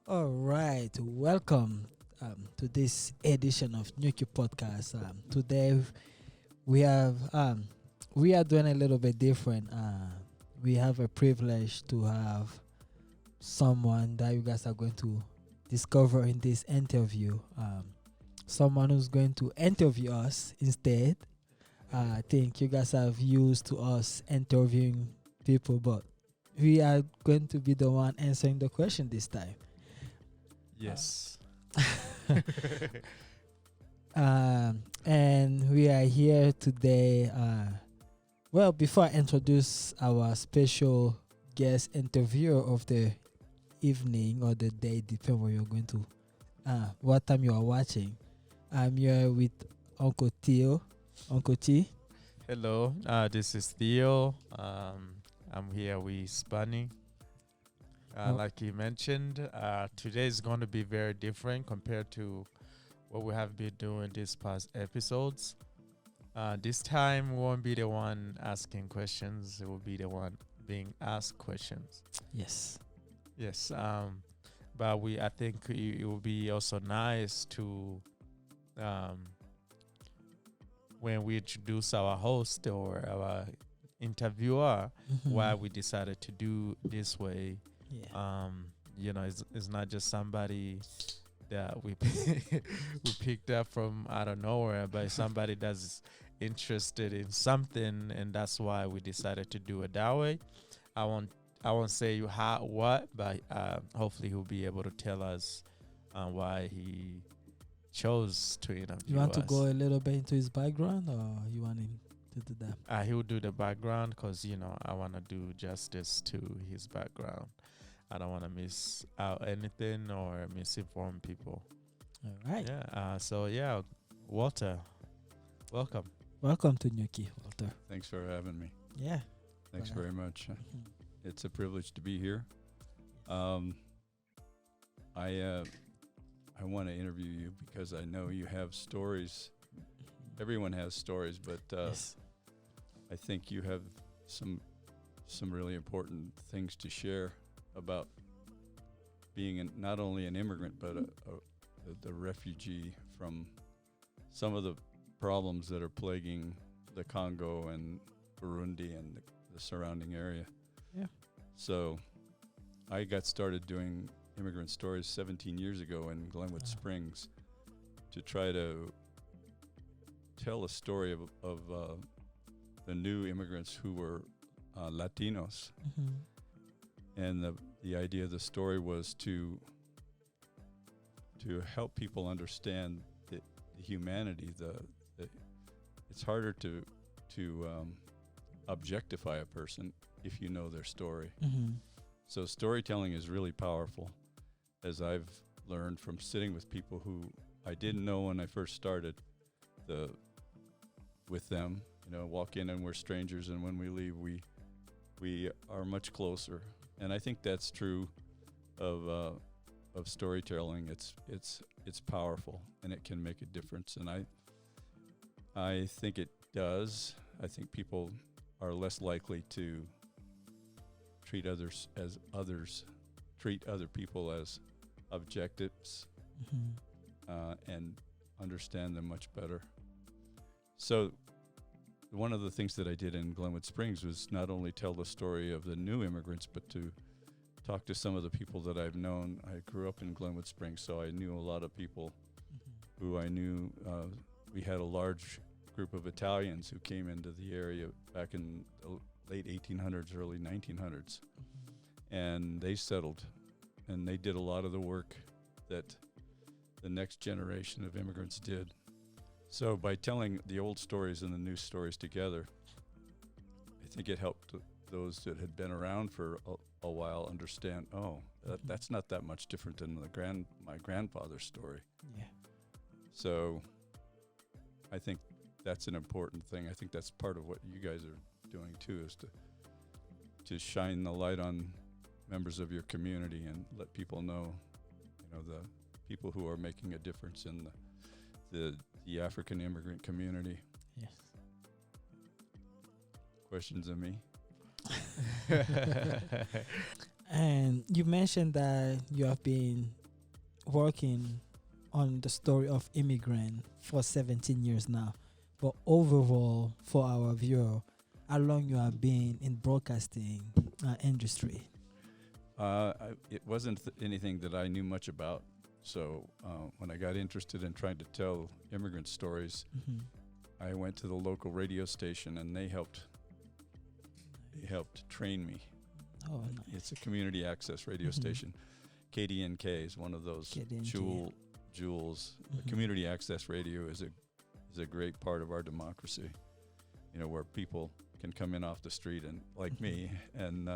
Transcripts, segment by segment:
All right, welcome to this edition of Nyuki Podcast. Today we have we are doing a little bit different. We have a privilege to have someone that you guys are going to discover in this interview. Someone who's going to interview us instead. I think you guys have used to us interviewing people, but we are going to be the one answering the question this time. Yes. And we are here today. Well, before I introduce our special guest interviewer of the evening or the day, depending where you're going to, what time you are watching, I'm here with Uncle Theo. Uncle T. Hello, this is Theo. I'm here with Bunny. Like you mentioned, today is going to be very different compared to what we have been doing these past episodes. This time we won't be the one asking questions; it will be the one being asked questions. Yes. Yes. But I think it will be also nice to, when we introduce our host or our interviewer, why we decided to do this way. Yeah. It's not just somebody that we we picked up from out of nowhere, but somebody that's interested in something, and that's why we decided to do it that way. I won't say what, but hopefully he'll be able to tell us why he chose to interview You want us. to go a little bit into his background, or you want him to do that? He will do the background because I want to do justice to his background. I don't want to miss out anything or misinform people. All right. Yeah. Walter, welcome. Welcome to Nyuki, Walter. Thanks for having me. Yeah. Thanks Well, very much. Mhm. It's a privilege to be here. I want to interview you because I know you have stories. Everyone has stories, but Yes. I think you have some really important things to share about being not only an immigrant but the refugee from some of the problems that are plaguing the Congo and Burundi and the surrounding area. Yeah. So I got started doing Immigrant Stories 17 years ago in Glenwood Springs to try to tell a story of the new immigrants who were Latinos. And the idea of the story was to help people understand the humanity. It's harder to objectify a person if you know their story. So storytelling is really powerful, as I've learned from sitting with people who I didn't know when I first started with them. Walk in and we're strangers, and when we leave, we are much closer. And I think that's true of storytelling. It's powerful, and it can make a difference. And I think it does. I think people are less likely to treat other people as objectives and understand them much better. So one of the things that I did in Glenwood Springs was not only tell the story of the new immigrants, but to talk to some of the people that I've known. I grew up in Glenwood Springs, so I knew a lot of people who I knew. We had a large group of Italians who came into the area back in the late 1800s, early 1900s. And they settled, and they did a lot of the work that the next generation of immigrants did. So by telling the old stories and the new stories together, I think it helped those that had been around for a while understand, that's not that much different than my grandfather's story. Yeah. So I think that's an important thing. I think that's part of what you guys are doing too, is to shine the light on members of your community and let people know, the people who are making a difference in the African immigrant community. Yes. Questions of me? And you mentioned that you have been working on the story of immigrant for 17 years now. But overall, for our viewer, how long you have been in broadcasting industry? It wasn't anything that I knew much about. So when I got interested in trying to tell immigrant stories, I went to the local radio station, and they helped train me. Oh, nice. It's a community access radio station. KDNK is one of those jewels. Community access radio is a great part of our democracy. You know, where people can come in off the street and like me and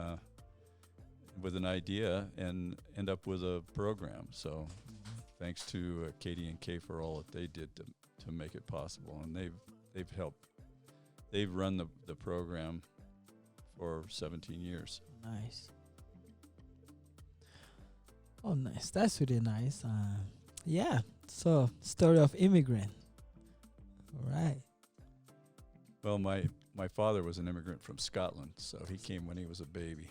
with an idea and end up with a program. So thanks to KDNK for all that they did to make it possible, and they've helped. They've run the program for 17 years. Nice. Oh, nice. That's really nice. Yeah. So, story of immigrant. All right. Well, my father was an immigrant from Scotland, so he came when he was a baby.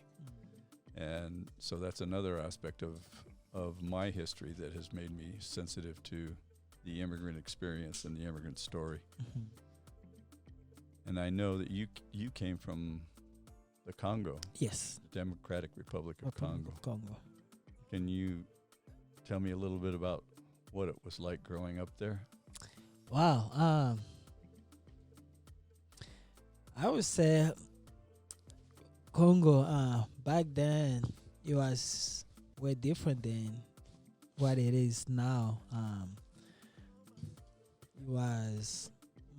And so that's another aspect of my history that has made me sensitive to the immigrant experience and the immigrant story. And I know that you came from the Congo. Yes. The Democratic Republic of Congo. Congo. Can you tell me a little bit about what it was like growing up there? Wow. I would say Congo, back then, it was way different than what it is now. It was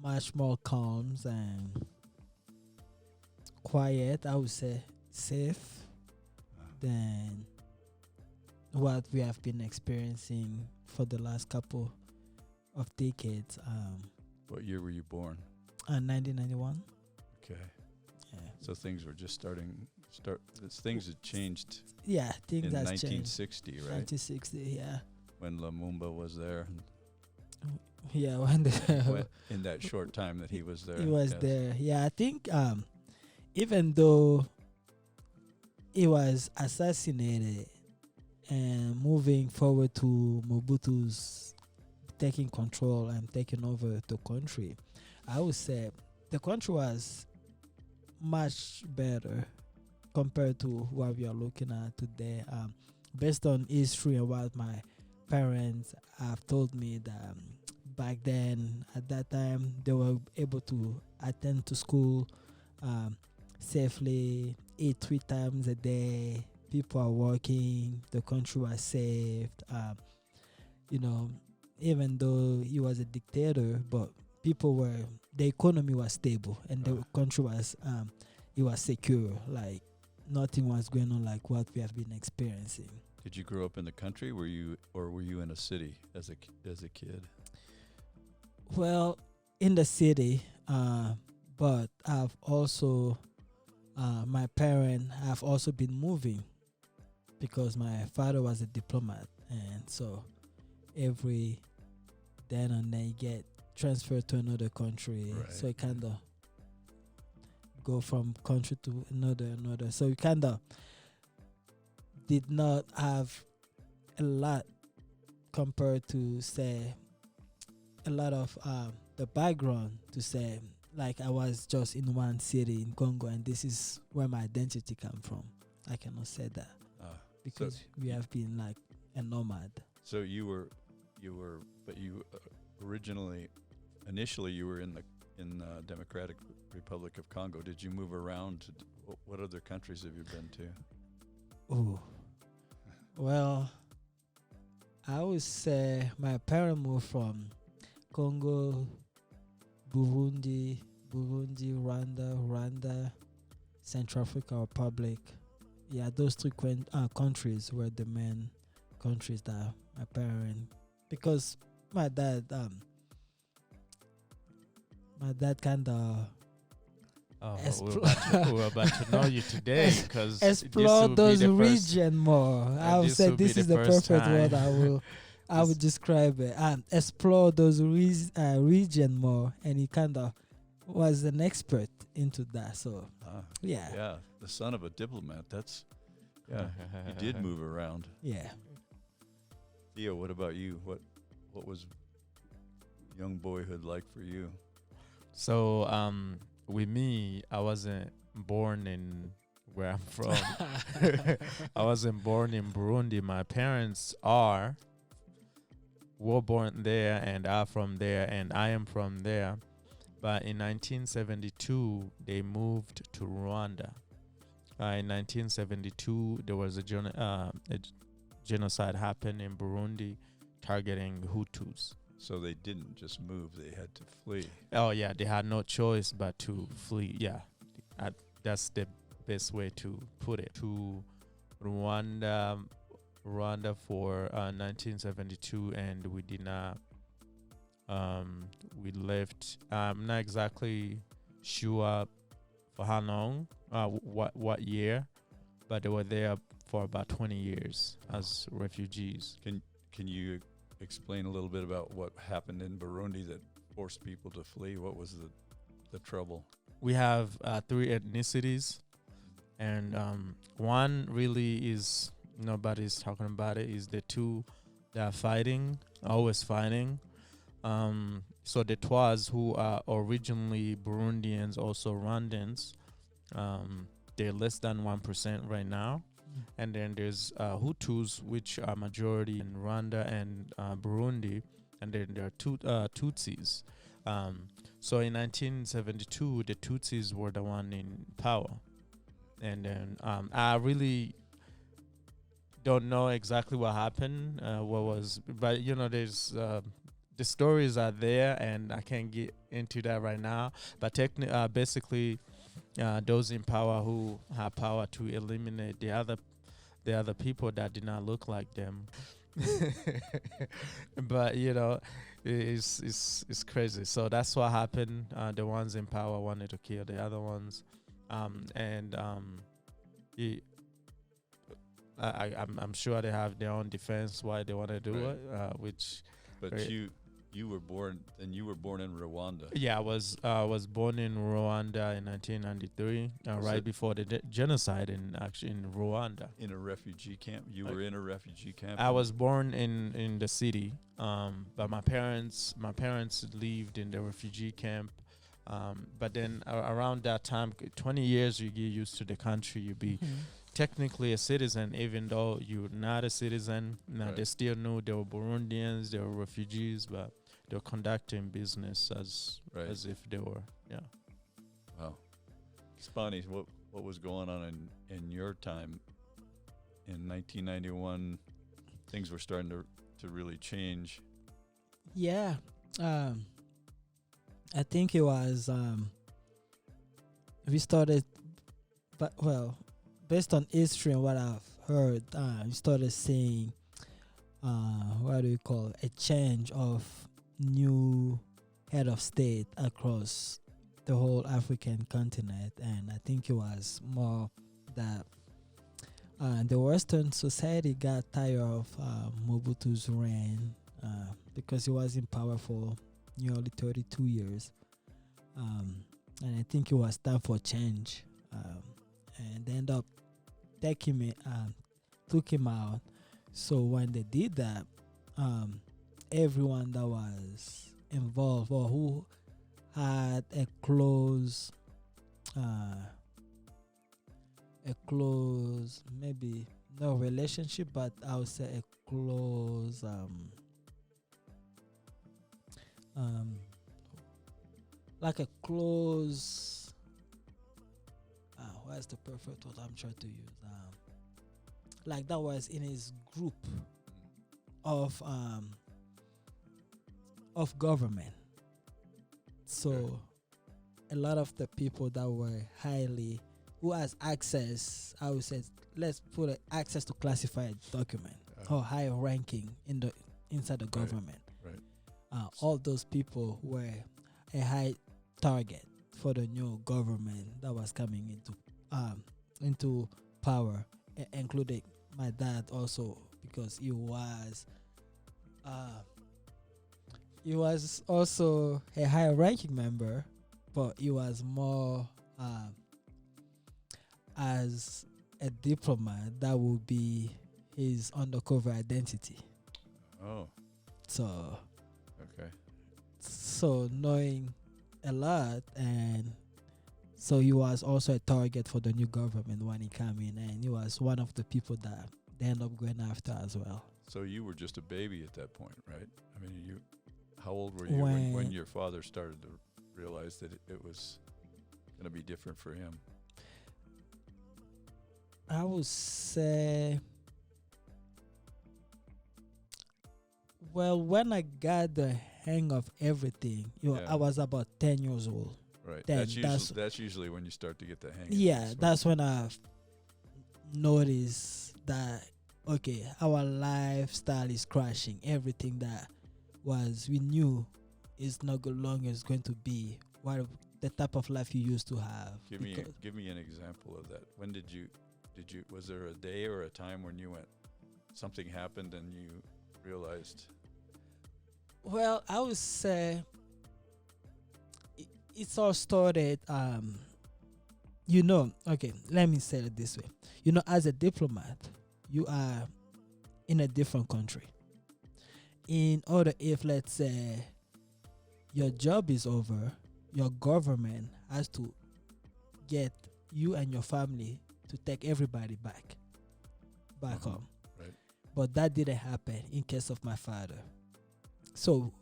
much more calm and quiet, I would say safe than what we have been experiencing for the last couple of decades. What year were you born? 1991. Okay. Yeah. So things were just things had changed. Yeah, things in has 1960, changed. right? 1960, yeah. When Lumumba was there. Yeah, when in that short time that he was there. he was there. Yeah, I think even though he was assassinated and moving forward to Mobutu's taking control and taking over the country, I would say the country was much better compared to what we are looking at today. Based on history and what my parents have told me, that back then, at that time, they were able to attend to school safely, eat 3 times a day. People are working. The country was saved. Even though he was a dictator, but the economy was stable, and the country was it was secure. Like nothing was going on like what we have been experiencing. Did you grow up in the country? Were you in a city as a kid? Well, in the city, but I've also my parents have also been moving because my father was a diplomat, and so every then and then you get transferred to another country. Right. So you kind of go from country to another. So you kind of did not have a lot compared to, say, a lot of the background to say, like, I was just in one city in Congo and this is where my identity come from. I cannot say that because we have been like a nomad. So initially you were in the Democratic Republic of Congo. Did you move around? What other countries have you been to? Oh, well, I would say my parents moved from Congo, Burundi, Rwanda, Central Africa Republic. Yeah, those 3 countries were the main countries that my parents, because my dad kind of we're about to know you today, because explore those region more. I would say this is the perfect word I would describe it. Explore those region more, and he kind of was an expert into that. So yeah, the son of a diplomat. That's Yeah, you did move around. Yeah. Theo, what about you? What was young boyhood like for you? So, with me, I wasn't born in where I'm from. I wasn't born in Burundi. My parents were born there and are from there, and I am from there. But in 1972, they moved to Rwanda. In 1972, there was a genocide happened in Burundi targeting Hutus. So they didn't just move; they had to flee. Oh yeah, they had no choice but to flee. Yeah, that's the best way to put it. To Rwanda for 1972, and we did not. We left. I'm not exactly sure for how long, what year, but they were there for about 20 years as refugees. Can you explain a little bit about what happened in Burundi that forced people to flee? What was the trouble? We have 3 ethnicities, and one really is nobody's talking about it. Is the two that are fighting, always fighting. So the Twas, who are originally Burundians, also Rwandans, they're less than 1% right now. And then there's Hutus, which are majority in Rwanda and Burundi, and then there are Tutsis. So in 1972, the Tutsis were the one in power, and then I really don't know exactly what happened. But there's the stories are there, and I can't get into that right now. But basically, those in power who have power to eliminate the other people that did not look like them. But it's crazy. So that's what happened. The ones in power wanted to kill the other ones, I'm sure they have their own defense why they want to do it. But you were born in Rwanda. Yeah, I was born in Rwanda in 1993, right before the genocide in Rwanda. In a refugee camp? You were in a refugee camp? I was born in the city, but my parents lived in the refugee camp. But then around that time, 20 years, you get used to the country. You be technically a citizen, even though you're not a citizen. Now they still knew they were Burundians, they were refugees, but they were conducting business as if they were. Yeah. Wow. Spani, what was going on in your time in 1991? Things were starting to really change. Yeah. I think it was we started, but based on history and what I've heard, we started seeing what do you call a change of new head of state across the whole African continent. And I think it was more that the Western society got tired of Mobutu's reign because he was in power for nearly 32 years. And I think it was time for change. And they ended up took him out. So when they did that, everyone that was involved or who had a close maybe no relationship, but I would say a close like a close what's the perfect word I'm trying to use, like that was in his group of government. So a lot of the people that were who has access, I would say, let's put access to classified document or high ranking inside the government. All those people were a high target for the new government that was coming into power, including my dad also, because he was also a high ranking member, but he was more as a diplomat, that would be his undercover identity. Oh, So, okay. knowing a lot, and so he was also a target for the new government when he came in, and he was one of the people that they end up going after as well. So you were just a baby at that point, right? I mean, how old were you when your father started to realize that it was going to be different for him? I would say, well, when I got the hang of everything, I was about 10 years old. Right. Then That's usually when you start to get the hang of Yeah, that's when I noticed that, okay, our lifestyle is crashing. Everything that we knew is no longer is going to be what the type of life you used to have. Give me an example of that. When did you was there a day or a time when you went, something happened and you realized? Well, I would say it's all started, okay, let me say it this way. As a diplomat, you are in a different country. In order, if let's say your job is over, your government has to get you and your family to take everybody back home. Right. But that didn't happen in case of my father. So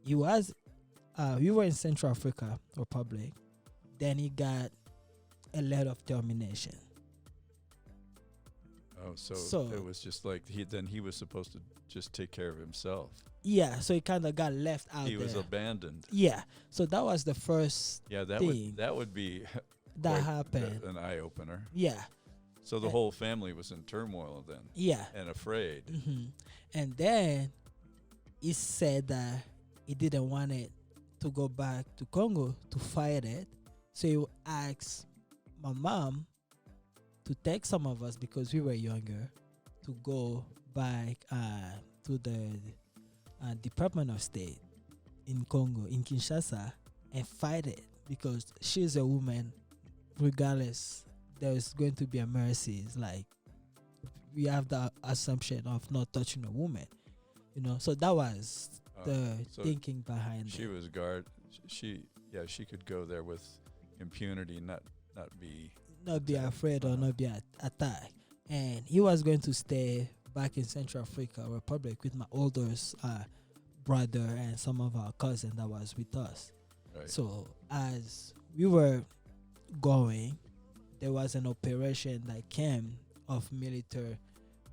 we were in Central Africa Republic. Then he got a letter of termination. Oh, so it was just like he was supposed to just take care of himself. Yeah, so he kind of got left out. He there. was abandoned. Yeah, so that was the first. Yeah, that would be that happened. An eye opener. Yeah. So the whole family was in turmoil then. Yeah. And afraid. Mm-hmm. And then he said that he didn't want it to go back to Congo to fight it. So he asked my mom to take some of us, because we were younger, to go back to the Department of State in Congo, in Kinshasa, and fight it, because she's a woman. Regardless, there's going to be a mercy. It's like we have the assumption of not touching a woman, So that was the thinking behind it. She was she could go there with impunity, not be afraid or not be attacked. And he was going to stay back in Central Africa Republic with my oldest brother and some of our cousins that was with us. Right. So as we were going, there was an operation that came of military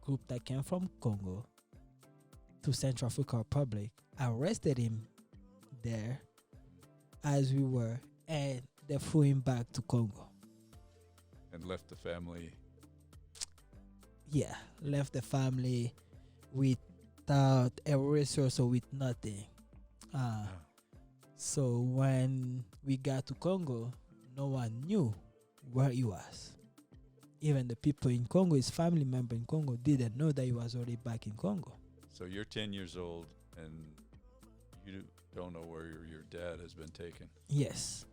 group that came from Congo to Central Africa Republic, arrested him there as we were, and they flew him back to Congo. And left the family. Yeah, left the family without a resource or with nothing. So when we got to Congo, no one knew where he was. Even the people in Congo, his family member in Congo, didn't know that he was already back in Congo. So you're 10 years old and you don't know where your dad has been taken. Yes.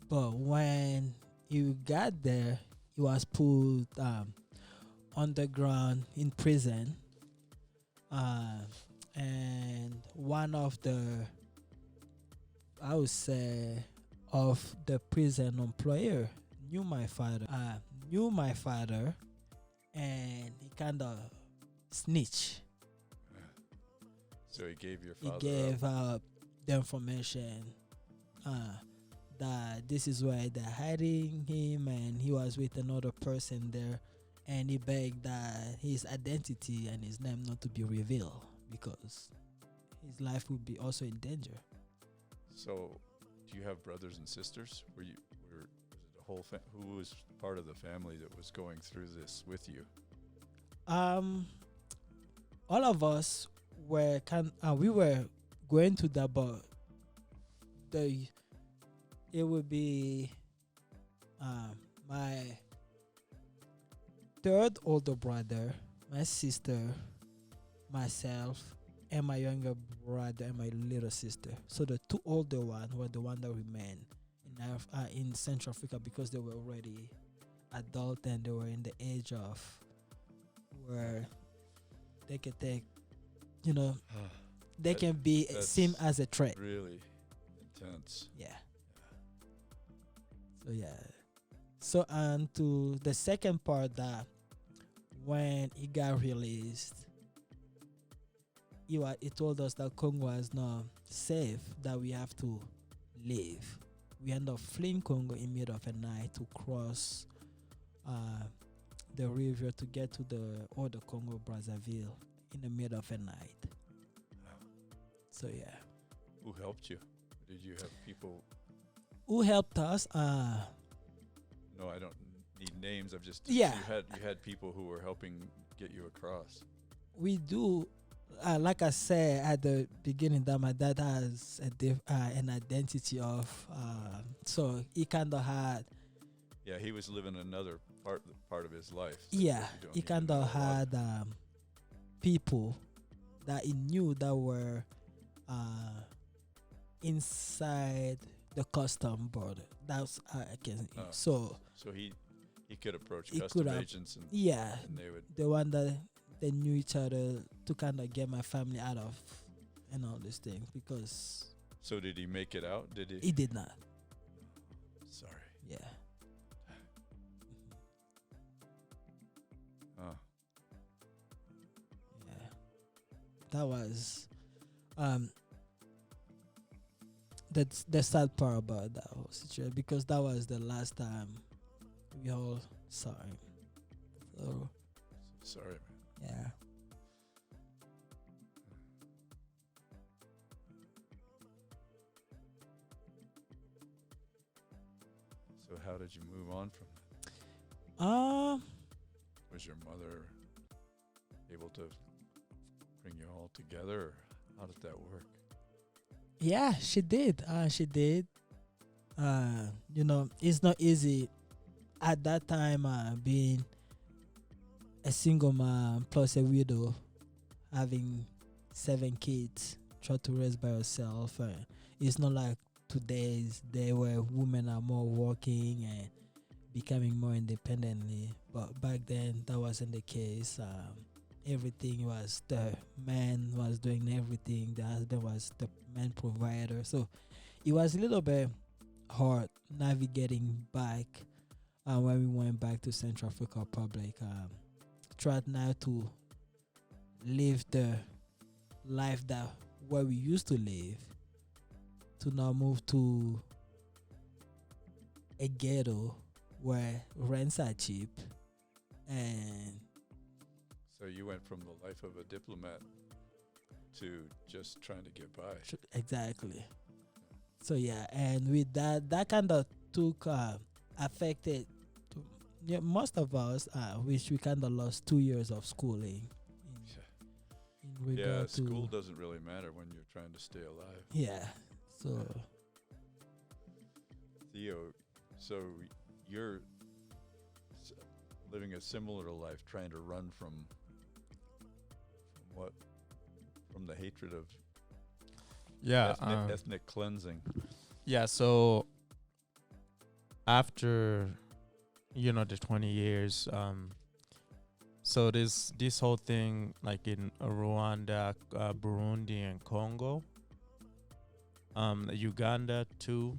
But when he got there, he was put underground in prison. And one of the, I would say, of the prison employer knew my father, and he kind of snitched. So he gave your father. He gave the information that this is why they're hiding him, and he was with another person there, and he begged that his identity and his name not to be revealed because his life would be also in danger. So, do you have brothers and sisters? Was it a whole who was part of the family that was going through this with you? All of us were we were going to that, but it would be my third older brother, my sister, myself, and my younger brother and my little sister. So the two older ones were the one that remained in Central Africa because they were already adult and they were in the age of where they can take, you know, they That- can be seen that's as a threat. really intense. Yeah. So yeah. So and to the second part, that when he got released, he told us that Congo was not safe, that we have to leave. We end up fleeing Congo in middle of the night to cross the river to get to the other Congo Brazzaville in the middle of the night. So yeah. Who helped you? Did you have people? Who helped us? No, I don't need names. I've just Yeah. You had people who were helping get you across. We do, like I said at the beginning, that my dad has an identity of, so he kind of had, Yeah, he was living another part of his life. that yeah, you don't he even kind know of about. had people that he knew that were inside the custom border. That's how I can. Oh. So So he could approach He custom could have- agents and yeah, they would. the one that they knew each other to kind of get my family out of and all these things, because So did he make it out? Did he? he did not. Sorry. Yeah. Oh, Yeah. That was that's the sad part about that whole situation, because that was the last time we all saw him. So sorry, man. yeah. So how did you move on from that? Was your mother able to bring you all together, or how did that work? Yeah, she did. She did. You know, it's not easy at that time, being a single mom plus a widow, having 7 kids, try to raise by yourself. It's not like today's day where women are more working and becoming more independently. But back then, that wasn't the case. Everything was, the man was doing everything. The husband was the man provider. So it was a little bit hard navigating back when we went back to Central African Republic. Tried now to live the life that where we used to live, to now move to a ghetto where rents are cheap. And So you went from the life of a diplomat to just trying to get by. exactly. So yeah, and with that kind of took affected most of us, which we kind of lost 2 years of schooling. In Yeah, regard to school doesn't really matter when you're trying to stay alive. yeah. So Theo, so you're living a similar life, trying to run from what? From the hatred of Yeah. ethnic cleansing. Yeah. So after, the 20 years, so this whole thing, like in Rwanda, Burundi, and Congo, Uganda too,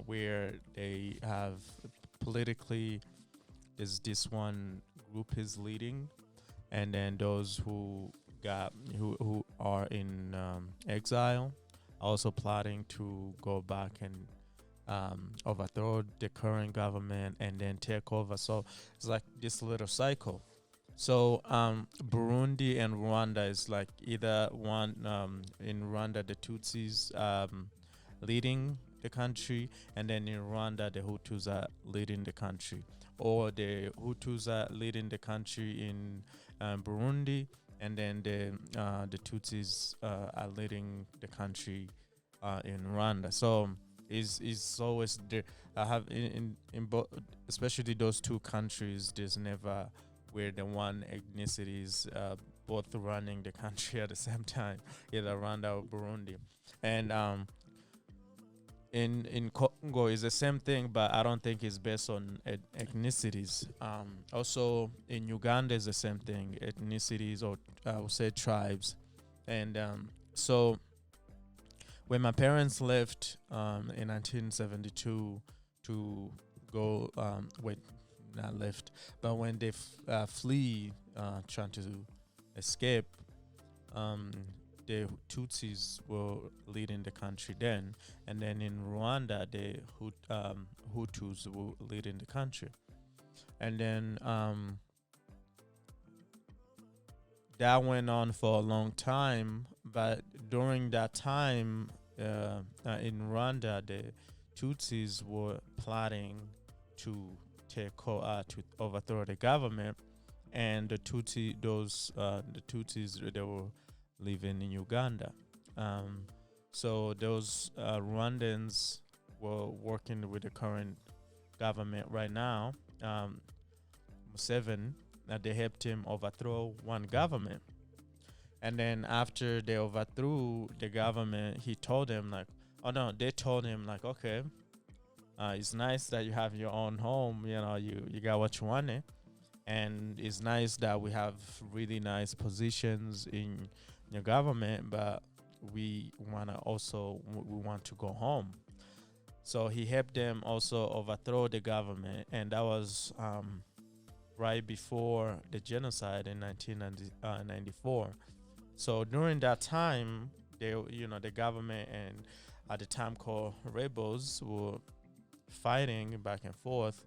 where they have politically is this one group is leading, and then those who are in exile also plotting to go back and overthrow the current government and then take over. So it's like this little cycle. So Burundi and Rwanda is like either one, in Rwanda the Tutsis leading the country, and then in Rwanda the Hutus are leading the country, or the Hutus are leading the country in Burundi, and then the Tutsis are leading the country in Rwanda. So is always there. I have in both, especially those two countries, there's never where the one ethnicity is both running the country at the same time, either Rwanda or Burundi. And in Congo is the same thing, but I don't think it's based on ethnicities. Also in Uganda is the same thing, ethnicities, or I would say tribes. And so when my parents left in 1972 to go, not left, but when they flee, trying to escape, the Tutsis were leading the country then, and then in Rwanda the Hutus were leading the country, and then that went on for a long time. But during that time, in Rwanda, the Tutsis were plotting to to overthrow the government, and the Tutsis they were living in Uganda. So those Rwandans were working with the current government right now, Museveni. They helped him overthrow one government. And then after they overthrew the government, they told him like, okay, it's nice that you have your own home, you got what you wanted. And it's nice that we have really nice positions in your government, but we want to go home. So he helped them also overthrow the government, and that was right before the genocide in 1994. So during that time, the government and at the time called rebels were fighting back and forth.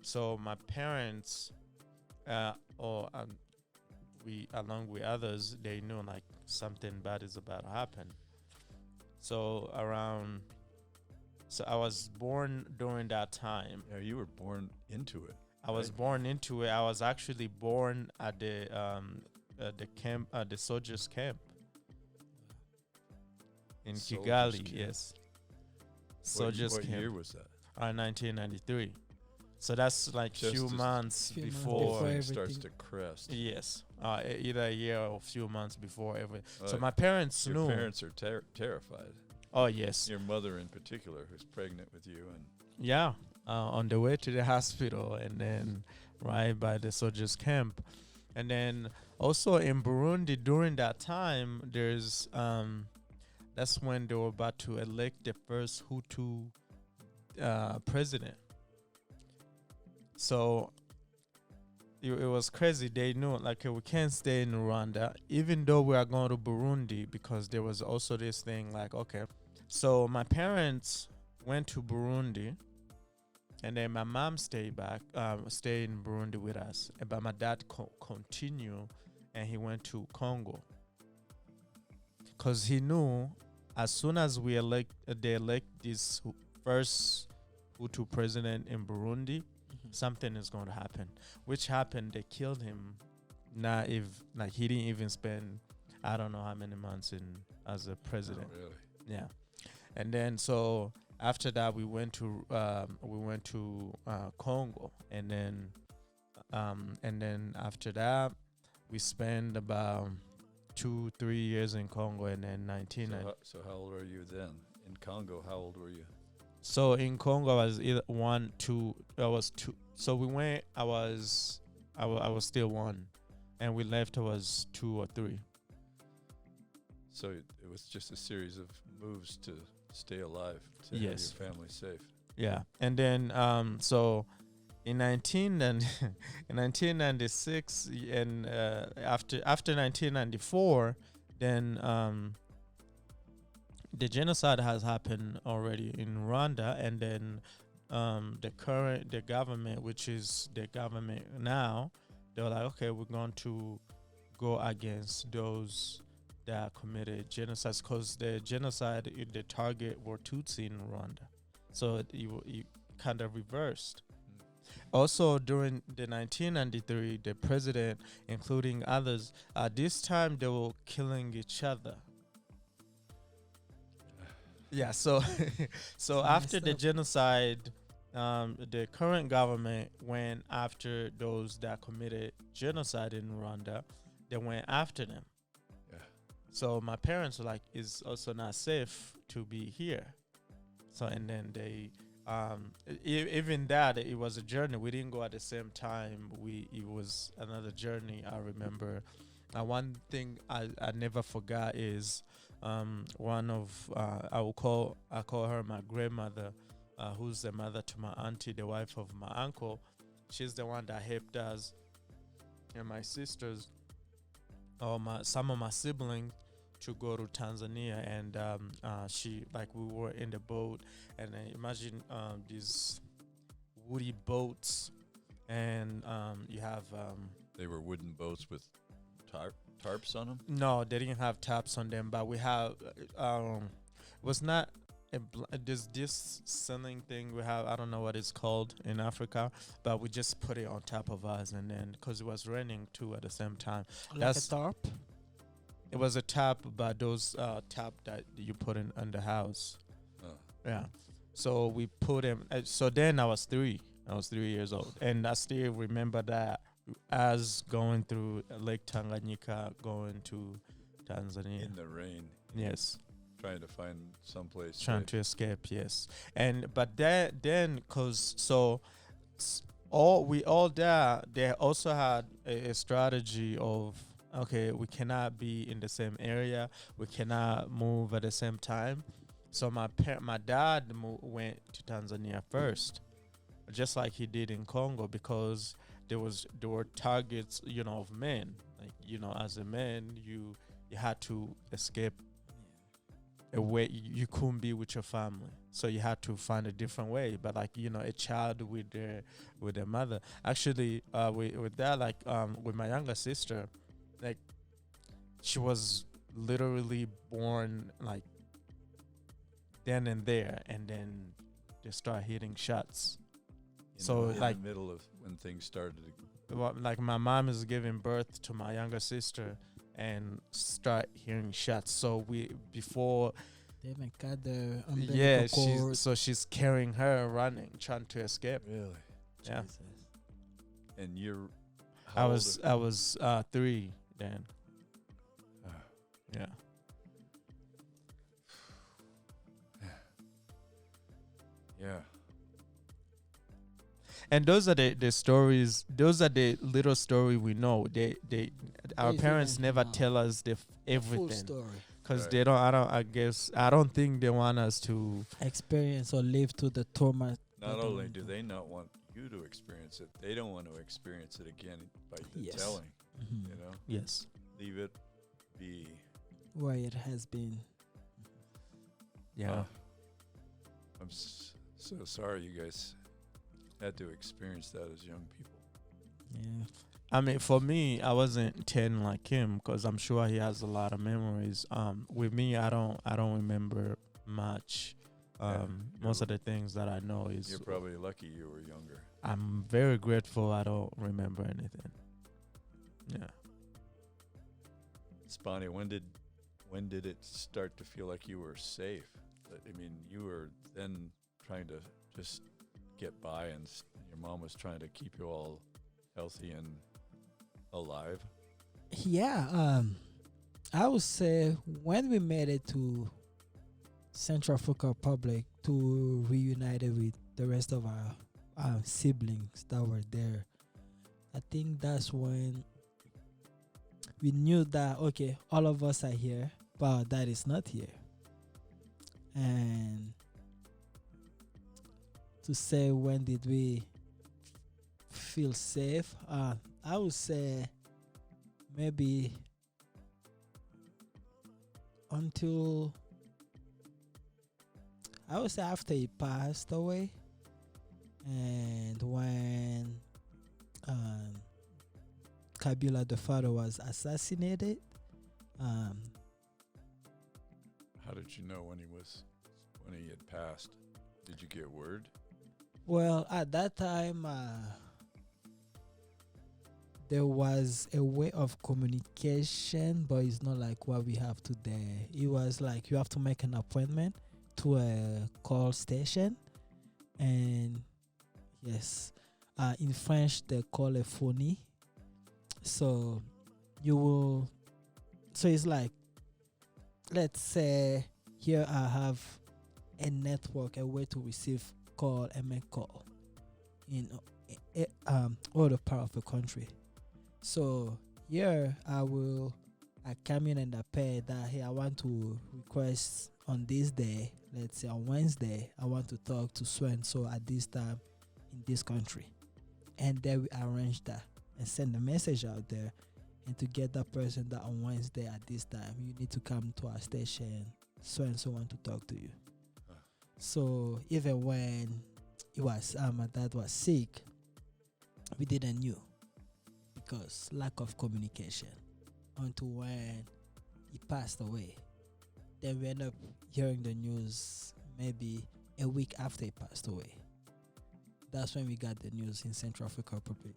So my parents, we along with others, they knew like something bad is about to happen. So I was born during that time. Yeah, you were born into it. I was born into it. I was actually born at the camp, the soldiers' camp in Kigali. Camp. Yes, soldiers' camp. What year was that? 1993. So that's like Just few as- months Few months before. before Everything starts everything. to crest. Yes, either a year or a few months before every. So Right. my parents Your knew. parents are terrified. Oh yes, Your mother in particular, who's pregnant with you, and yeah. On the way to the hospital, and then right by the soldiers' camp, and then also in Burundi during that time, there's that's when they were about to elect the first Hutu president. So it was crazy. They knew like, okay, we can't stay in Rwanda, even though we are going to Burundi, because there was also this thing like, okay. So my parents went to Burundi, and then my mom stayed in Burundi with us. But my dad continued, and he went to Congo, because he knew as soon as they elect this first Hutu president in Burundi, something is going to happen. Which happened. They killed him. He didn't even spend, I don't know how many months as a president. oh, really, Yeah, and then so after that we went to Congo, and then after that we spent about 2-3 years in Congo, and then 19. So how old are you then? In Congo, how old were you? So in Congo I was either 1, 2. I was 2. So we went. I was still 1, and we left. I was 2 or 3. So it was just a series of moves to stay alive, to Yes. have your family safe. Yeah, and then so in 1996, and after 1994, then the genocide has happened already in Rwanda, and then the government, which is the government now, they were like, okay, we're going to go against those that committed genocide, because the genocide, the target were Tutsi in Rwanda. So you kind of reversed. Also, during the 1993, the president, including others, this time they were killing each other. Yeah, so so after the genocide, the current government went after those that committed genocide in Rwanda. They went after them. Yeah. So my parents were like, it's also not safe to be here. So and then they even that it was a journey. We didn't go at the same time. It was another journey. I remember. One thing I never forgot is one of I call her my grandmother, who's the mother to my auntie, the wife of my uncle. She's the one that helped us and my sisters or some of my siblings to go to Tanzania, and she we were in the boat, and imagine these woody boats, and you have They were wooden boats with tarps on them. no, they didn't have taps on them, but we have was not this sailing thing we have. I don't know what it's called in Africa, but we just put it on top of us, and then because it was raining too at the same time. Like a tarp? It was a tap, but those tap that you put in the house. Oh. Yeah. So we put him. So then I was 3. I was 3 years old, and I still remember that as going through Lake Tanganyika, going to Tanzania In the rain, Yes, trying to find someplace. trying safe. to escape. Yes, but then cause so all there, they also had a strategy of, okay, we cannot be in the same area, we cannot move at the same time. So my dad went to Tanzania first, just like he did in Congo, because there were targets, of men. Like, as a man, you had to escape a way. You couldn't be with your family, so you had to find a different way. But a child with their mother. Actually, with that, with my younger sister, she was literally born then and there, and then they start hitting shots. So, in the middle of when things started. My mom is giving birth to my younger sister and start hearing shots. So before They haven't cut the umbilical cord. she's carrying her, running, trying to escape. Really? Yeah. Jesus. And you're. I was 3 then. Yeah. Yeah. And those are the stories. Those are the little story we know. Our Yes, parents even never now. tell us Full everything, story. because Right. they don't. I don't think they want us to. Experience or live to the trauma. Not that only went do through. they not want you to experience it, they don't want to experience it again by the Yes. telling. Mhm. You know, Yes. leave it be. Where it has been. Yeah. I'm so sorry you guys had to experience that as young people. Yeah. I mean, for me, I wasn't 10 like him, because I'm sure he has a lot of memories. With me, I don't remember much. Most of the things that I know is You're probably lucky you were younger. I'm very grateful I don't remember anything. Yeah. Spani, when did it start to feel like you were safe? I mean, you were then trying to just get by, and your mom was trying to keep you all healthy and alive. Yeah. I would say when we made it to Central African Republic to reunited with the rest of our siblings that were there, I think that's when we knew that, okay, all of us are here, but our dad is not here. And to say when did we feel safe, I would say maybe until, I would say after he passed away, and when Kabila the father was assassinated. How did you know when he had passed? Did you get word? Well, at that time, there was a way of communication, but it's not like what we have today. It was like you have to make an appointment to a call station, and yes, in French they call it phony. So so it's like, let's say here I have a network, a way to receive call and make call in all the part of the country. So here I come in and I pay that, hey, I want to request on this day, let's say on Wednesday, I want to talk to so and so at this time in this country. And then we arrange that and send a message out there. And to get that person that on Wednesday at this time, you need to come to our station, so and so want to talk to you. So even when it was my dad was sick, we didn't knew because lack of communication until when he passed away. Then we end up hearing the news maybe a week after he passed away. That's when we got the news in Central Africa Republic.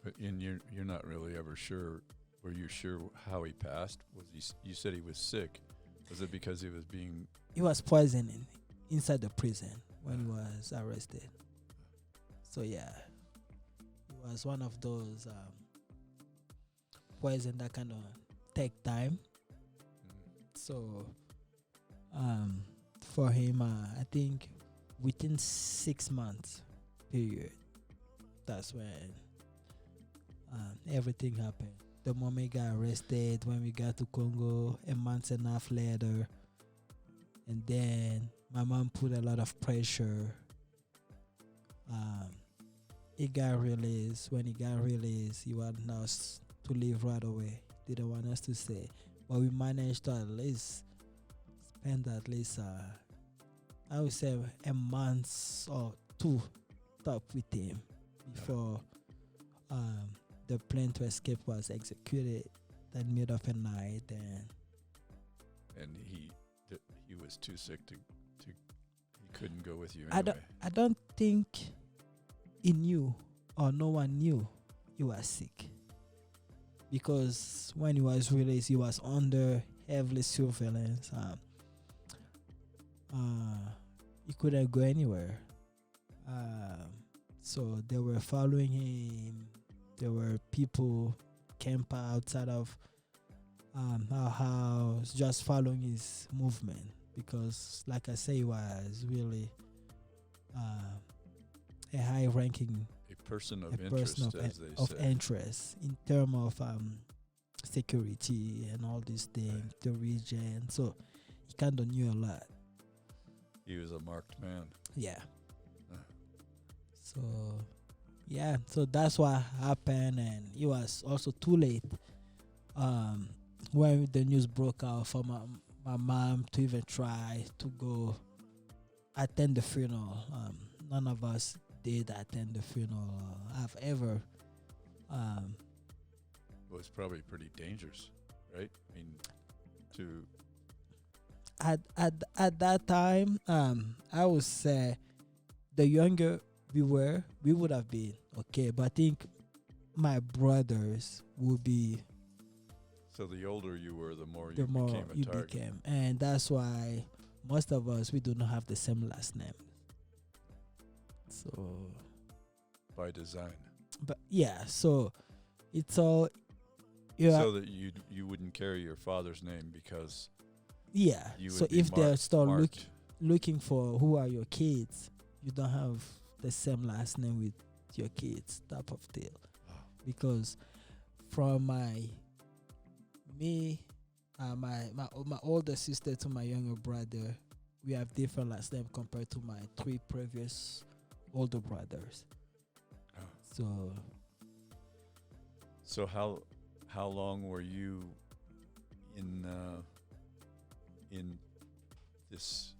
But you're not really ever sure. Were you sure how he passed? You said he was sick. Was it because he was poisoned inside the prison when he was arrested? So yeah, it was one of those poison that kind of take time. So for him, I think within 6 months period, that's when everything happened. The moment he got arrested, when we got to Congo, a month and a half later, and then my mom put a lot of pressure. He got released. When he got released, he wanted us to leave right away. Didn't want us to stay, but we managed to at least spend I would say a month or two talk with him before the plan to escape was executed that middle of the night. And he was too sick to he couldn't go with you anyway. I don't think he knew, or no one knew he was sick, because when he was released, he was under heavy surveillance. He couldn't go anywhere. So they were following him. There were people camp outside of our house just following his movement, because like I say, he was really a high-ranking person of interest in terms of security and all these things, the region. So he kind of knew a lot. He was a marked man. Yeah. So that's what happened, and it was also too late when the news broke out for my mom to even try to go attend the funeral. None of us did attend the funeral. I've ever. Well, it's probably pretty dangerous, right? I mean, to at that time, I would say the younger we would have been okay, but I think my brothers would be. So the older you were, the more you became. And that's why most of us, we do not have the same last name. So by design. But yeah, so it's all. Yeah. So that you wouldn't carry your father's name because. Yeah. So if they start looking for who are your kids, you don't have the same last name with your kids, type of deal. Because from my older sister to my younger brother, we have different last name compared to my 3 previous older brothers. So how long were you in this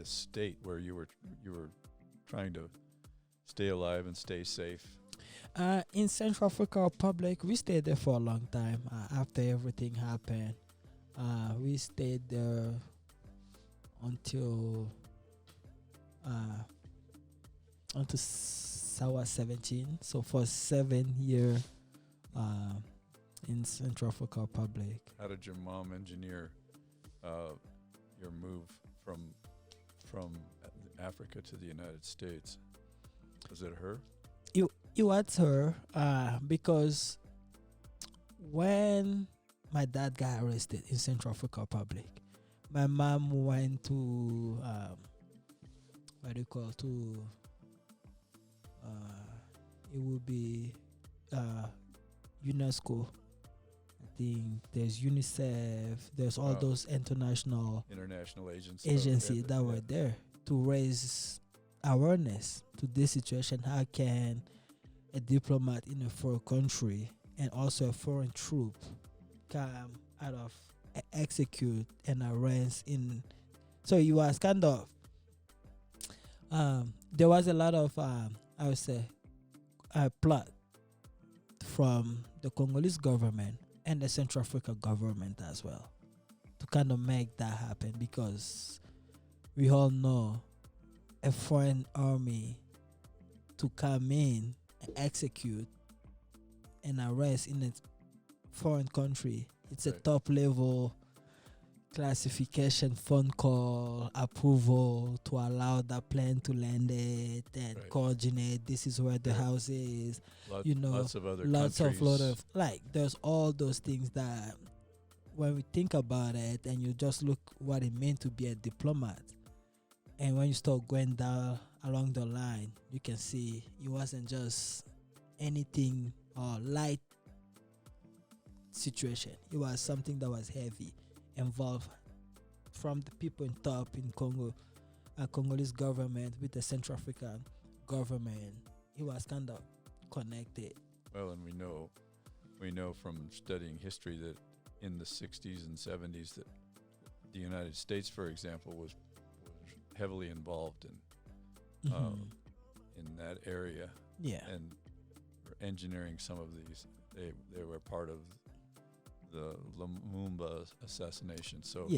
state where you were trying to stay alive and stay safe? In Central Africa Republic, we stayed there for a long time. After everything happened, we stayed there until I was 17. So for 7 years in Central Africa Republic. How did your mom engineer your move from Africa to the United States? Was it her? It was her, because when my dad got arrested in Central Africa Republic, my mom went to what do you call it would be UNESCO. I think there's UNICEF. There's all those international agencies that were there to raise awareness to this situation. How can a diplomat in a foreign country and also a foreign troop come out of execute and arrest in? So it was kind of there was a lot of I would say plot from the Congolese government and the Central Africa government as well to kind of make that happen, because we all know a foreign army to come in and execute and arrest in a foreign country, it's a top level classification, phone call, approval to allow that plane to land it and coordinate. This is where the house is. Lots of other lots countries. of like. There's all those things that when we think about it, and you just look what it meant to be a diplomat, and when you start going down along the line, you can see it wasn't just anything or light situation. It was something that was heavy, involved from the people in top in Congo, Congolese government with the Central African government. It was kind of connected. Well, and we know from studying history that in the 60s and 70s that the United States, for example, was heavily involved in that area. Yeah. And engineering some of these. They were part of the Lumumba assassination. So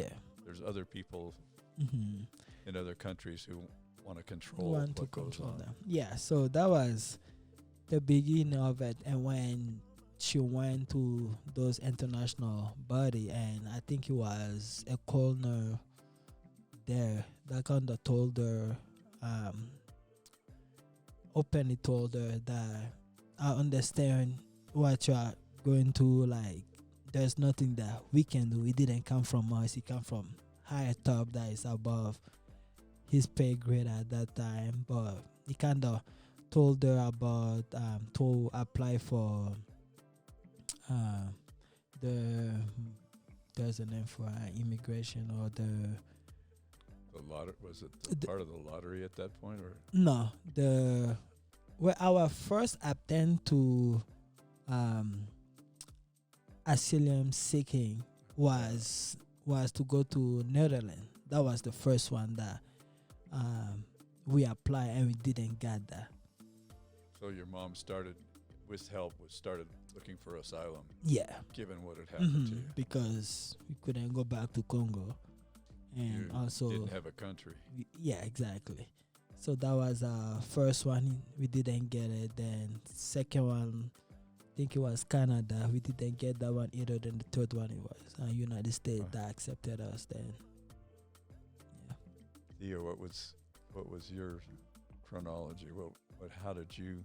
there's other people in other countries who want to control what goes on. Them. Yeah, so that was the beginning of it. And when she went to those international body, and I think it was a coroner there that kind of told her, openly told her that I understand what you are going to, like, there's nothing that we can do. It didn't come from us. It came from higher top that is above his pay grade at that time. But he kind of told her about to apply for there's a name for immigration or the lottery. Was it part of the lottery at that point, or no? Our first attempt to asylum seeking was to go to Netherlands. That was the first one that we applied, and we didn't get that. So your mom started looking for asylum. Yeah. Given what had happened to you. Because we couldn't go back to Congo, and you also didn't have a country. Yeah, exactly. So that was our first one. We didn't get it. Then second one, I think it was Canada. We didn't get that one either. Then the third one, it was United States that accepted us. Then, yeah. Theo, what was your chronology? How did you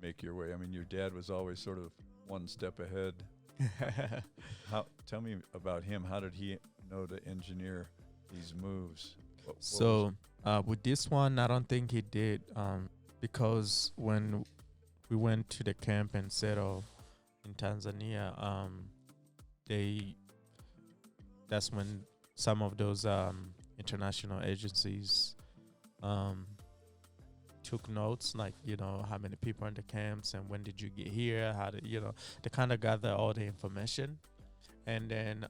make your way? I mean, your dad was always sort of one step ahead. Tell me about him. How did he know to engineer these moves? With this one, I don't think he did, because when we went to the camp and settled in Tanzania, that's when some of those international agencies took notes, like, how many people are in the camps and when did you get here, how did, they kind of gather all the information. And then,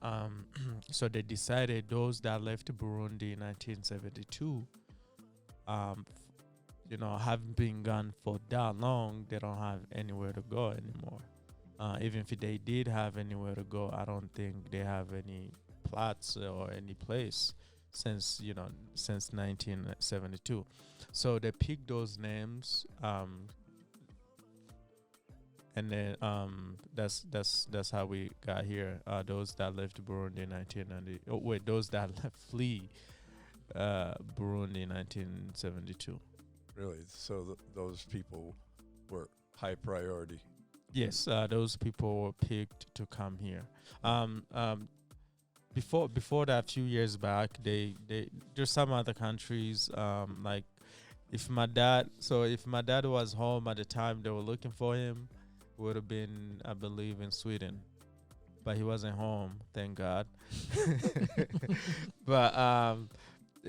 so they decided those that left Burundi in 1972, having been gone for that long, they don't have anywhere to go anymore. Even if they did have anywhere to go, I don't think they have any plots or any place since 1972. So they picked those names, and then that's how we got here. Those that left Burundi in 1990. Oh wait, those that flee Burundi in 1972. Really? So those people were high priority. Yes, those people were picked to come here. before that, a few years back, there's some other countries, like if my dad was home at the time they were looking for him, would have been, I believe, in Sweden, but he wasn't home, thank God. But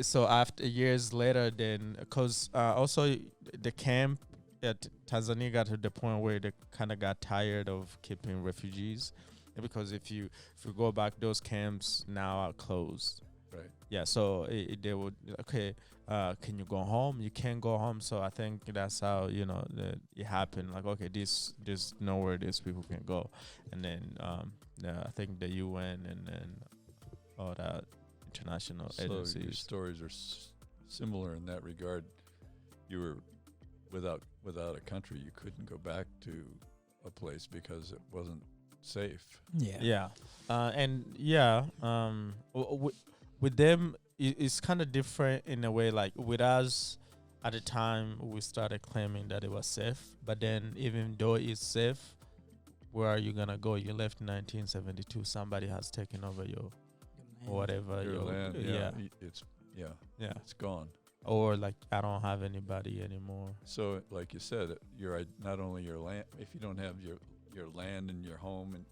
so after years later, then because also the camp at Tanzania got to the point where they kind of got tired of keeping refugees, because if you go back, those camps now are closed. Right. Yeah, so they would, okay, can you go home? You can't go home. So I think that's how, it happened. Like, okay, there's nowhere these people can go. And then I think the UN and then all that international agencies. So your stories are similar in that regard. You were without a country. You couldn't go back to a place because it wasn't safe. Yeah. With them, it's kind of different in a way. Like with us, at the time, we started claiming that it was safe. But then, even though it's safe, where are you gonna go? You left in 1972. Somebody has taken over your whatever Your land. Yeah. It's gone. Or like, I don't have anybody anymore. So, like you said, not only your land. If you don't have your land and your home, and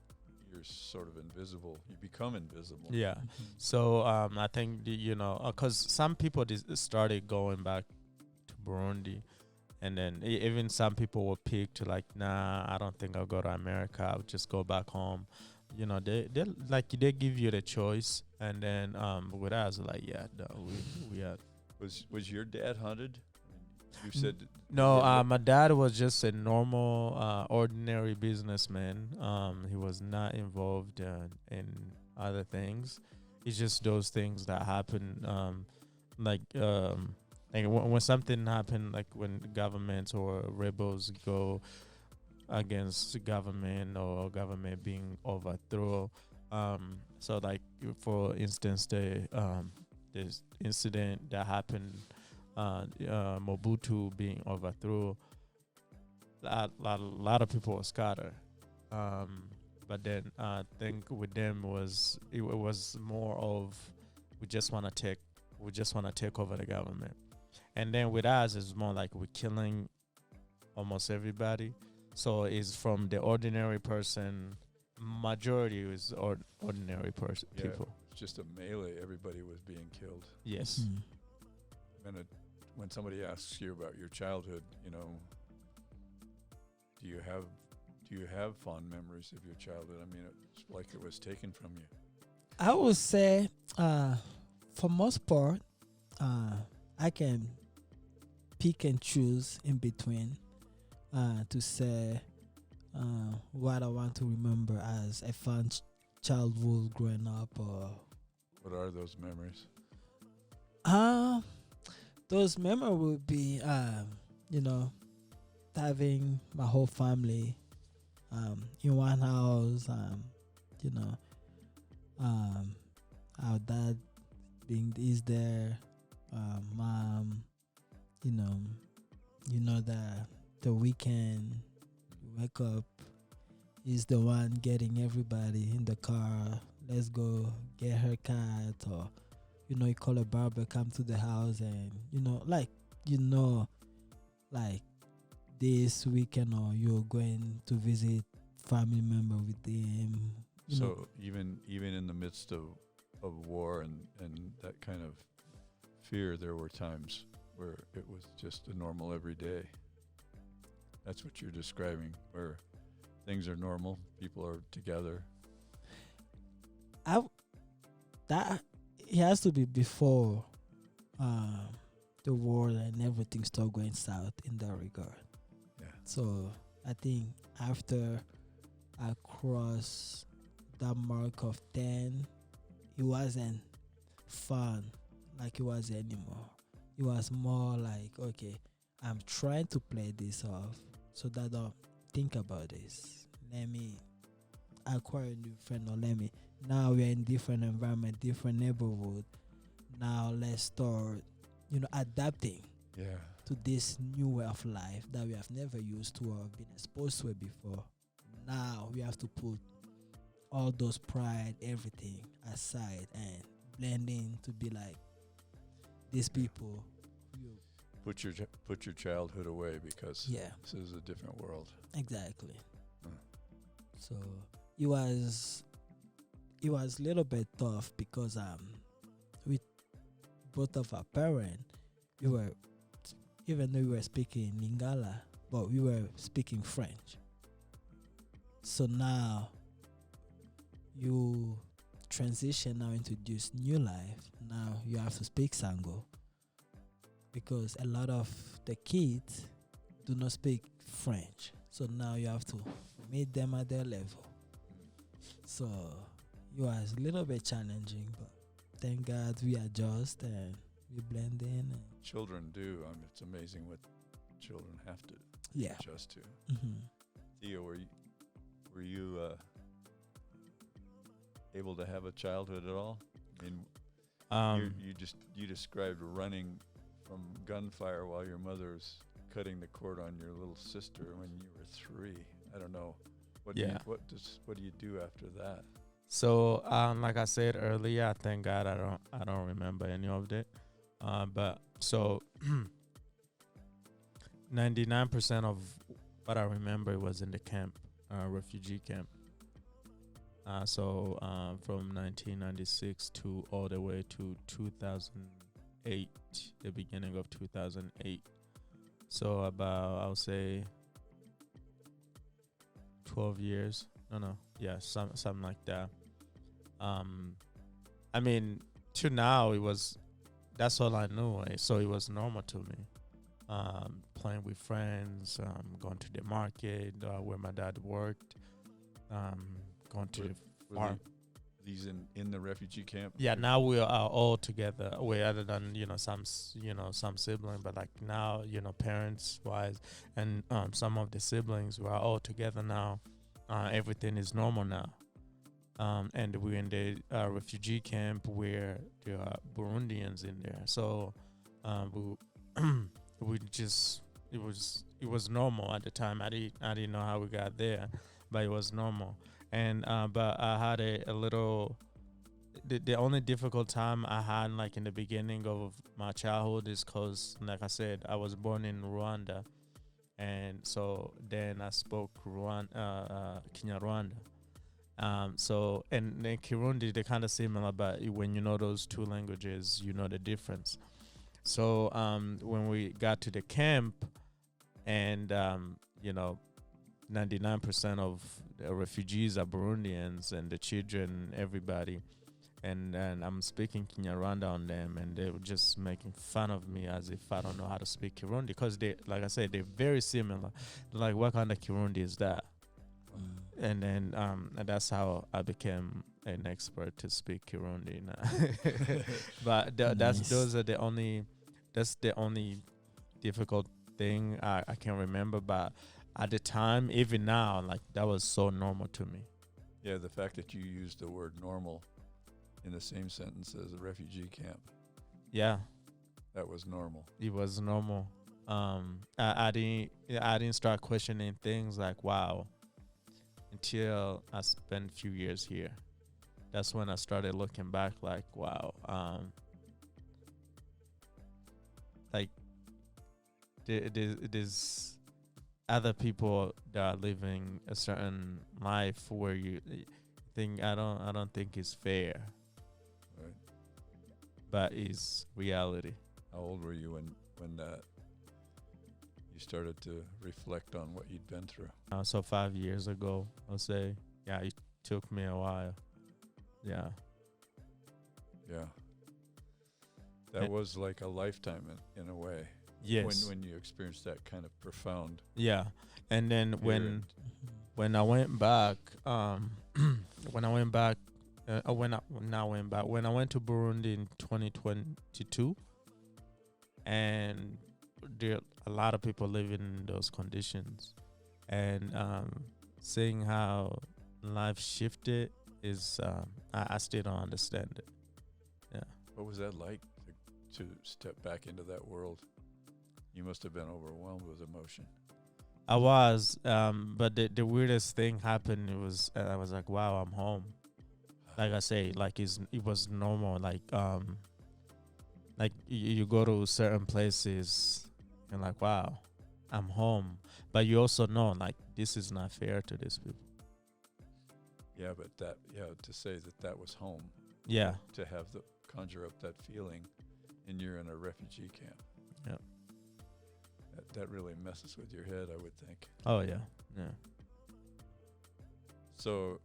you're sort of invisible, you become invisible. Yeah. So I think because some people started going back to Burundi, and then even some people were picked like, nah, I don't think I'll go to America. I'll just go back home. They give you the choice, and then with us, like, yeah, no, we had. Was your dad hunted? You said no. My dad was just a normal, ordinary businessman. He was not involved in other things. It's just those things that happen. Like when something happened, like when governments or rebels go against the government or government being overthrown. So like for instance, this incident that happened, Mobutu being overthrown, a lot of people were scattered. But then I think with them it was more of we just want to take over the government, and then with us it's more like we're killing almost everybody. So it's from the ordinary person. Majority is ordinary person people. Just a melee. Everybody was being killed. Yes. And when somebody asks you about your childhood, do you have fond memories of your childhood? I mean, it's like it was taken from you. I would say, for most part, I can pick and choose in between to say what I want to remember as a fun childhood growing up. Or what are those memories? Those memories would be, having my whole family in one house. Our dad is there, mom. The weekend, you wake up, is the one getting everybody in the car. Let's go get a haircut, or you call a barber, come to the house, and this weekend, or you're going to visit family member with them. So even in the midst of war and that kind of fear, there were times where it was just a normal everyday. That's what you're describing, where things are normal, people are together. That it has to be before the war and everything started going south in that regard. Yeah. So I think after I crossed that mark of 10, it wasn't fun like it was anymore. It was more like, okay, I'm trying to play this off so that I don't think about this. Let me acquire a new friend, or now we're in different environment, different neighborhood. Now let's start, adapting to this new way of life that we have never used to or been exposed to it before. Now we have to put all those pride, everything aside and blend in to be like these people. You, Put your childhood away because yeah, this is a different world. exactly. Huh. So it was a little bit tough because with both of our parents, we were, even though we were speaking Lingala, but we were speaking French. So now you transition now into this new life. Now you have to speak Sango because a lot of the kids do not speak French. So now you have to meet them at their level. So it was a little bit challenging, but thank God we adjust and we blend in. And Children do. It's amazing what children have to yeah. adjust to. Mm-hmm. Theo, were you able to have a childhood at all? I mean, you described running from gunfire while your mother's cutting the cord on your little sister when you were 3. I don't know. What do you do after that? So, like I said earlier, thank God I don't remember any of that. But so 99% of what I remember was in the camp, refugee camp. So from 1996 to all the way to 2008, the beginning of 2008. So about, I'll say 12 years. Yeah, something like that. I mean, to now that's all I knew. Right? So it was normal to me. Playing with friends, going to the market where my dad worked, going to the farm. These in the refugee camp? Yeah, now we are all together. We other than some sibling, but like now parents wise and some of the siblings we are all together now. Everything is normal now. And we're in the refugee camp where there are Burundians in there. So we just it was normal at the time. I didn't know how we got there, but it was normal. And but I had a little. The only difficult time I had like in the beginning of my childhood is because, like I said, I was born in Rwanda, and so then I spoke Kinyarwanda. So and Kirundi, they're kind of similar, but when you know those two languages, you know the difference. So when we got to the camp, and 99% of the refugees are Burundians, and the children, everybody, and I'm speaking Kinyarwanda on them, and they were just making fun of me as if I don't know how to speak Kirundi, because they, like I said, they're very similar. Like, what kind of Kirundi is that? And then and that's how I became an expert to speak Kirundi now. But that's the only difficult thing I can remember. But at the time, even now, like, that was so normal to me. Yeah, the fact that you used the word normal in the same sentence as a refugee camp. Yeah, that was normal. It was normal. I didn't start questioning things like, wow, until I spent a few years here. That's when I started looking back like, wow, like there's other people that are living a certain life where you think I don't think it's fair. Right. But it's reality. How old were you when you started to reflect on what you'd been through? So 5 years ago, I'll say. Yeah, it took me a while. Yeah. Yeah. That was like a lifetime in a way. Yes. When you experienced that kind of profound. Yeah. And then when I went back, when I went to Burundi in 2022, and there a lot of people living in those conditions, and seeing how life shifted is I still don't understand it. Yeah. What was that like to step back into that world? You must have been overwhelmed with emotion. I was, but the weirdest thing happened. It was I was like, wow, I'm home. like I say, like it was normal. Like you go to certain places and like, wow, I'm home. But you also know like this is not fair to these people. Yeah, but to say that was home. Yeah. To have conjure up that feeling, and you're in a refugee camp. Yeah. That really messes with your head, I would think. Oh yeah. Yeah. So,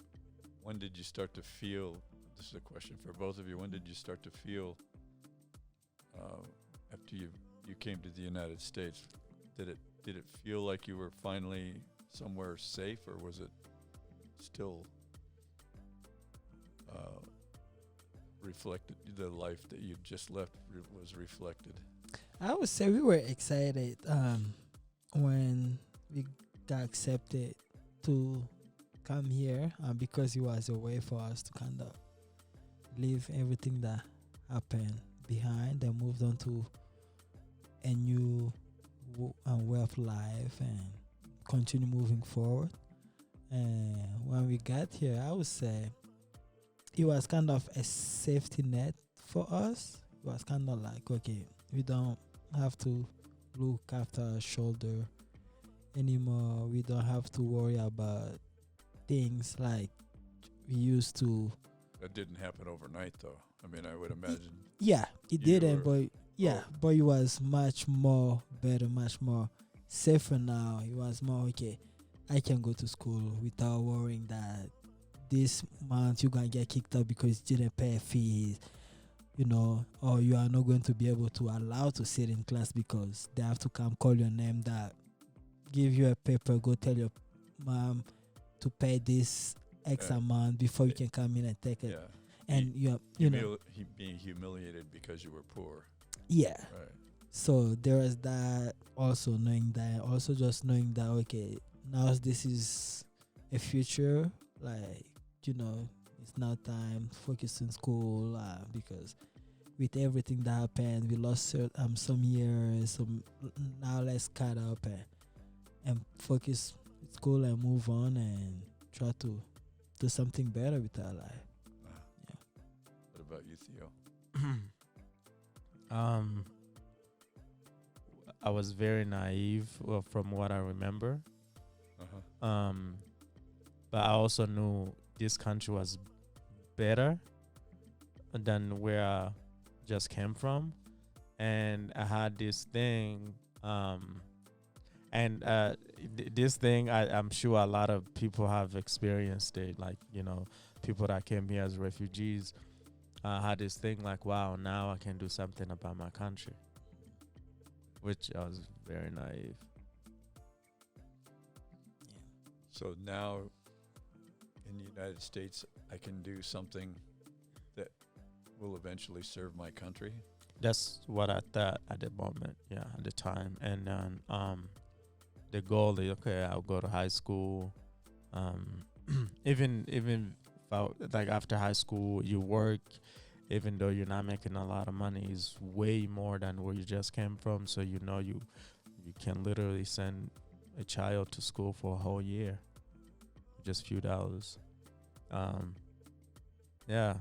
when did you start to feel? This is a question for both of you. When did you start to feel after you came to the United States? Did it feel like you were finally somewhere safe, or was it still reflected? The life that you just left was reflected. I would say we were excited when we got accepted to come here, because it was a way for us to kind of leave everything that happened behind and moved on to a new way of life and continue moving forward. And when we got here, I would say it was kind of a safety net for us. It was kind of like, okay, we don't have to look after our shoulder anymore. We don't have to worry about things like we used to. That didn't happen overnight, though. I mean, I would imagine. Yeah, it didn't, but it was much more better, much more safer now. It was more, okay, I can go to school without worrying that this month you're going to get kicked out because you didn't pay fees, or you are not going to be able to allow to sit in class because they have to come call your name, that give you a paper, go tell your mom to pay this X amount before you can come in and take it. Yeah. And being humiliated because you were poor. Yeah. Right. So there was that, also knowing that, also just knowing that, okay, now this is a future, like, it's now time to focus in school, because with everything that happened, we lost some years, so now let's cut up and focus in school and move on and try to do something better with our life. Yeah. What about you, Theo? I was very naive, from what I remember. Uh-huh. But I also knew this country was better than where I just came from, and I had this thing, this thing I'm sure a lot of people have experienced it, like, people that came here as refugees had this thing like, wow, now I can do something about my country, which I was very naive. So now in the United States, I can do something that will eventually serve my country. That's what I thought at the moment, at the time. And then the goal is, okay, I'll go to high school. Even like after high school, you work, even though you're not making a lot of money, is way more than where you just came from. So you can literally send a child to school for a whole year, just a few dollars. Yeah.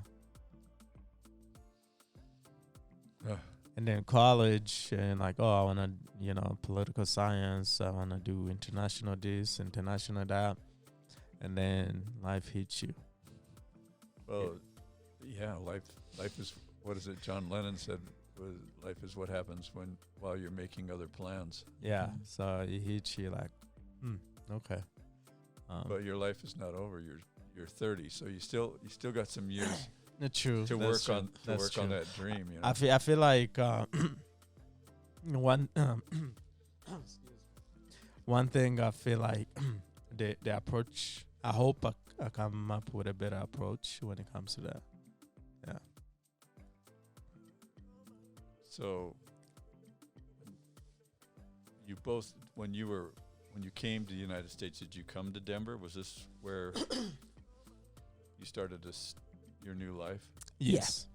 And then college, and like, I want to, political science. I want to do international this, international that. And then life hits you. Well, yeah, life is, what is it? John Lennon said, life is what happens while you're making other plans. Yeah. So it hits you like, okay. But your life is not over. You're 30, so you still got some years. True. To work on that dream. I feel like one thing I feel like the approach. I hope I come up with a better approach when it comes to that. Yeah. So you both, when you came to the United States, did you come to Denver? Was this where you started your new life? Yes.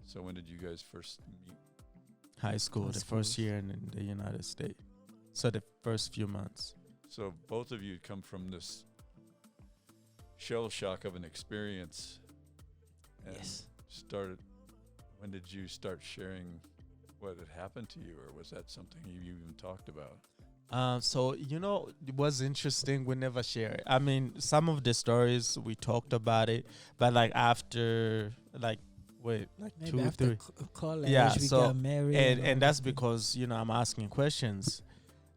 So when did you guys first meet? High school, the first year in the United States. So the first few months. So both of you come from this shell shock of an experience And Yes. when did you start sharing what had happened to you, or was that something you even talked about? So it was interesting. We never share it. I mean, some of the stories we talked about it, but like after like Maybe 2 after 3. college, Yeah, we so got married. and that's because I'm asking questions.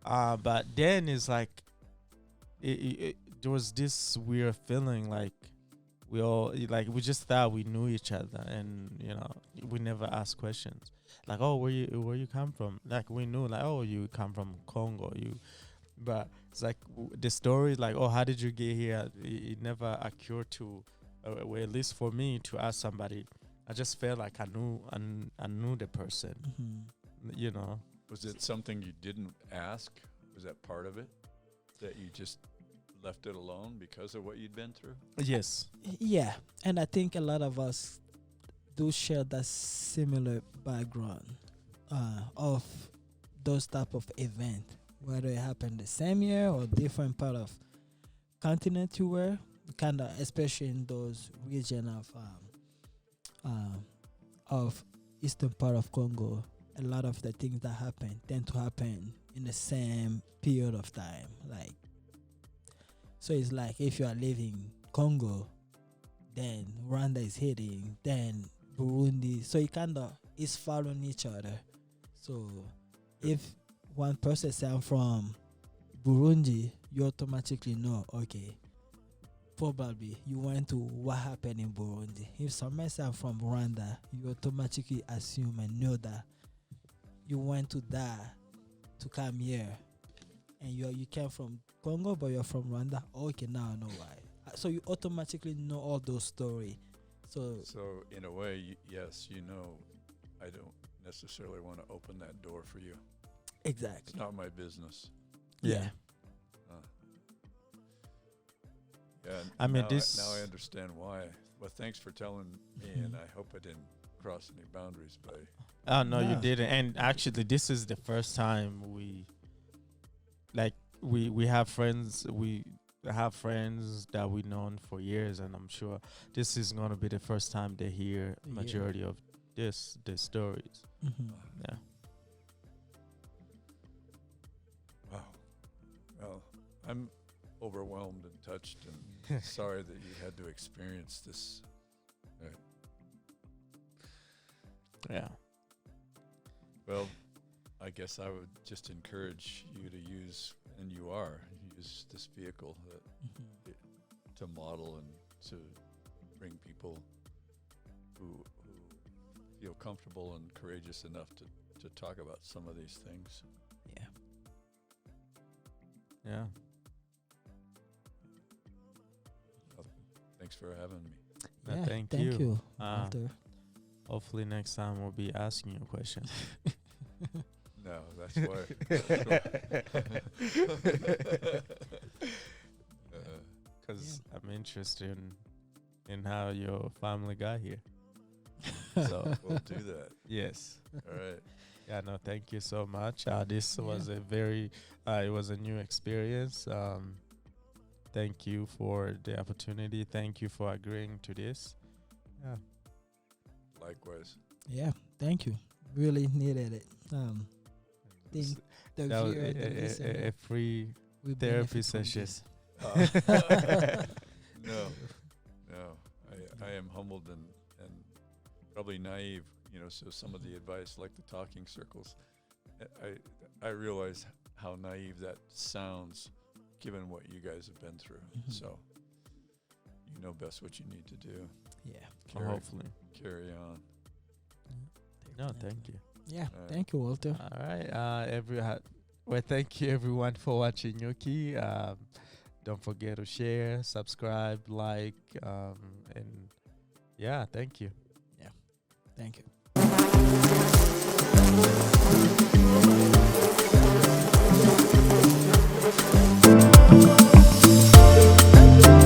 But then it's like there was this weird feeling like we just thought we knew each other, and we never asked questions like, oh, where you come from. Like we knew like, oh, you come from Congo, but it's like the story like, oh, how did you get here? It never occurred to well, at least for me, to ask somebody. I just felt like I knew the person. Mm-hmm. Was it something you didn't ask? Was that part of it, that you just left it alone because of what you'd been through? Yes. Yeah, and I think a lot of us do share that similar background of those type of event, whether it happened the same year or different part of continent you were, kind of, especially in those region of eastern part of Congo. A lot of the things that happen tend to happen in the same period of time. Like, so it's like if you are living Congo, then Rwanda is hitting, then Burundi. So it kind of is following each other. So if one person say I'm from Burundi, you automatically know, okay, probably you went to what happened in Burundi. If someone say I'm from Rwanda, you automatically assume and know that you went to that to come here, and you came from Congo, but you're from Rwanda. Okay, now I know why. So you automatically know all those stories. So in a way, yes, I don't necessarily want to open that door for you. exactly. It's not my business. Yeah. Yeah. I mean, now I understand why. Well, thanks for telling me, and I hope I didn't cross any boundaries by. Oh no, you No. didn't. And actually, this is the first time we have friends. We have friends that we've known for years, and I'm sure this is gonna be the first time they hear Yeah. majority of the stories. Mm-hmm. Yeah. Wow. Well, I'm overwhelmed and touched, and sorry that you had to experience this. Yeah. Well, I guess I would just encourage you to use this vehicle to model and to bring people who feel comfortable and courageous enough to talk about some of these things. Yeah. Yeah. Thanks for having me. No, Yeah, thank you, you. Walter. Hopefully next time we'll be asking you questions. No, that's why. Because I'm interested in how your family got here. So We'll do that. yes. All right. Yeah, no, thank you so much. This was Yeah. a it was a new experience. Thank you for the opportunity. Thank you for agreeing to this. Yeah. Likewise. Yeah, thank you. Really needed it. S- Think the that was viewer and the listener a free will therapy benefit from session. this. No. I am humbled and probably naive, so some of the advice, like the talking circles, I realize how naive that sounds given what you guys have been through. Mhm. So you know best what you need to do. Yeah. Well, hopefully. Carry on. No, definitely. thank you. Yeah, Alright. thank you, Walter. All right. Well, thank you everyone for watching Nyuki. Don't forget to share, subscribe, like, and yeah, thank you. Thank you.